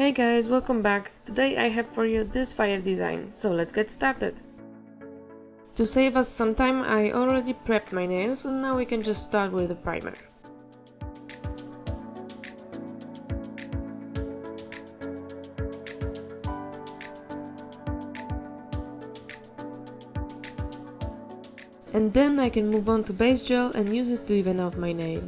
Hey guys, welcome back. Today I have for you this fire design, so let's get started. To save us some time, I already prepped my nails and now we can just start with the primer. And then I can move on to base gel and use it to even out my nail.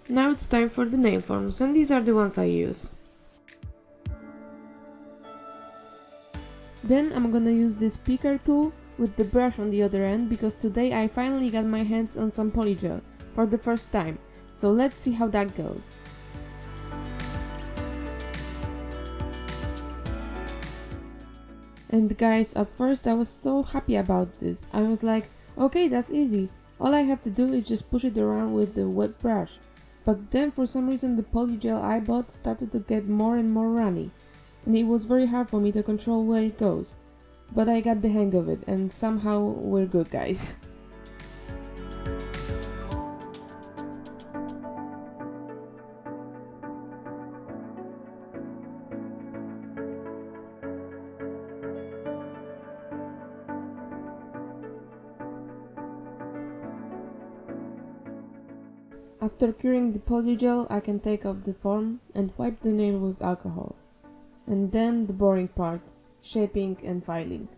Now it's time for the nail forms, and these are the ones I use. Then I'm gonna use this picker tool with the brush on the other end because today I finally got my hands on some polygel for the first time, so let's see how that goes. And guys, at first I was so happy about this. I was like, okay, that's easy. All I have to do is just push it around with the wet brush. But then for some reason the polygel I bought started to get more and more runny, and it was very hard for me to control where it goes. But I got the hang of it, and somehow we're good, guys. After curing the polygel, I can take off the form and wipe the nail with alcohol. And then the boring part, shaping and filing.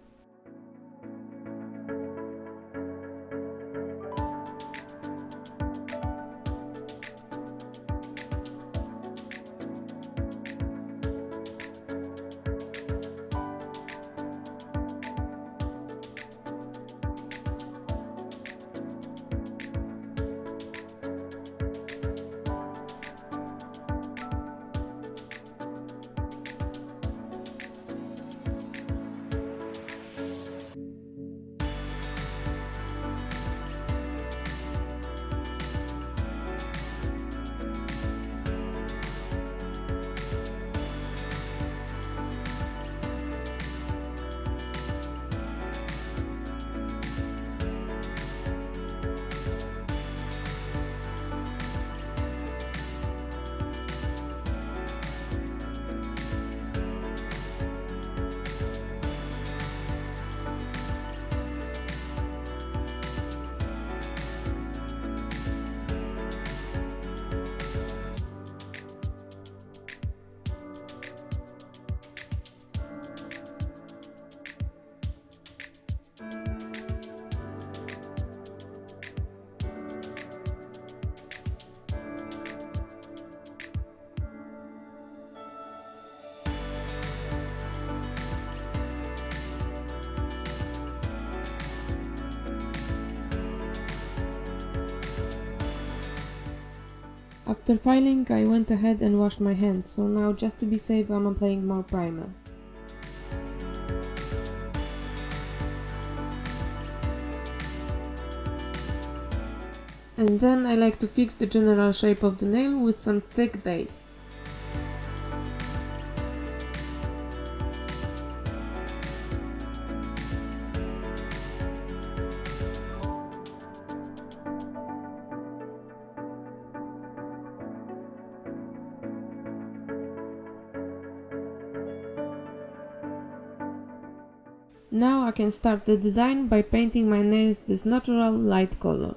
After filing, I went ahead and washed my hands, so now just to be safe I'm applying more primer. And then I like to fix the general shape of the nail with some thick base. Now I can start the design by painting my nails this natural light color.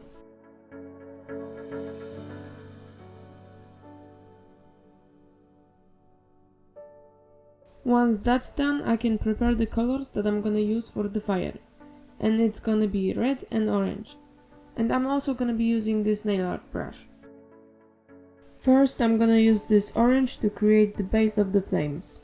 Once that's done, I can prepare the colors that I'm gonna use for the fire. And it's gonna be red and orange. And I'm also gonna be using this nail art brush. First, I'm gonna use this orange to create the base of the flames.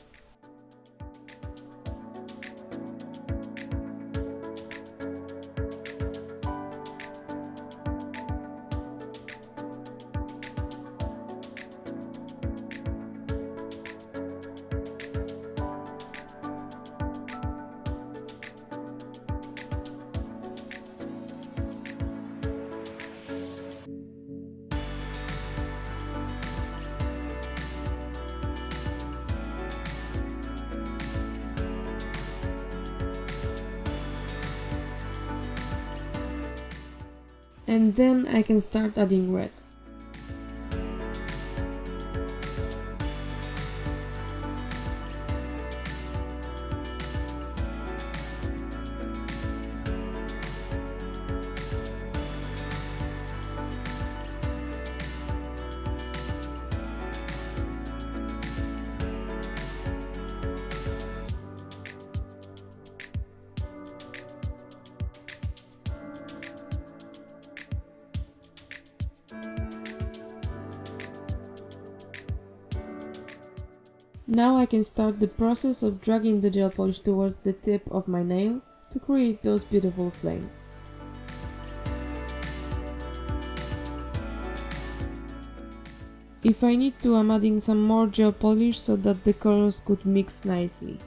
And then I can start adding red. Now I can start the process of dragging the gel polish towards the tip of my nail to create those beautiful flames. If I need to, I'm adding some more gel polish so that the colors could mix nicely.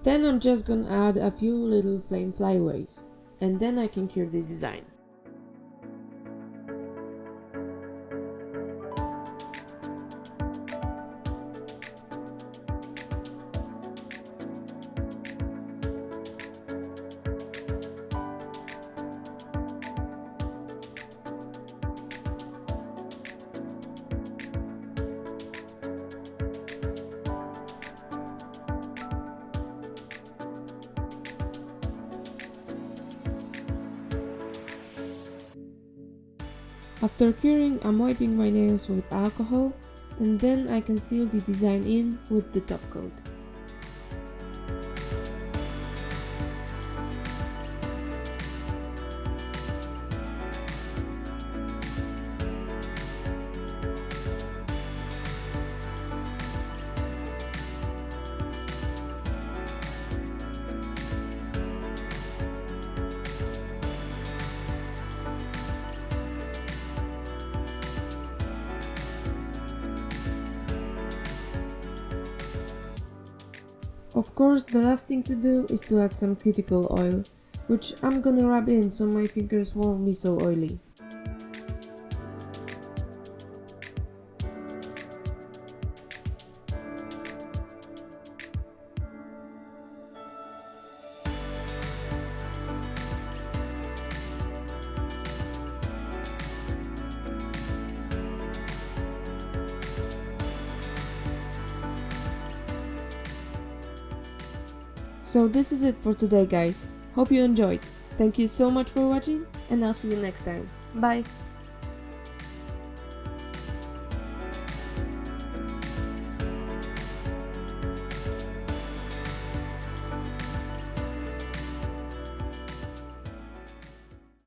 Then I'm just gonna add a few little flame flyaways, and then I can cure the design. After curing, I'm wiping my nails with alcohol, and then I can seal the design in with the top coat. Of course, the last thing to do is to add some cuticle oil, which I'm gonna rub in so my fingers won't be so oily. So this is it for today, guys. Hope you enjoyed. Thank you so much for watching, and I'll see you next time. Bye!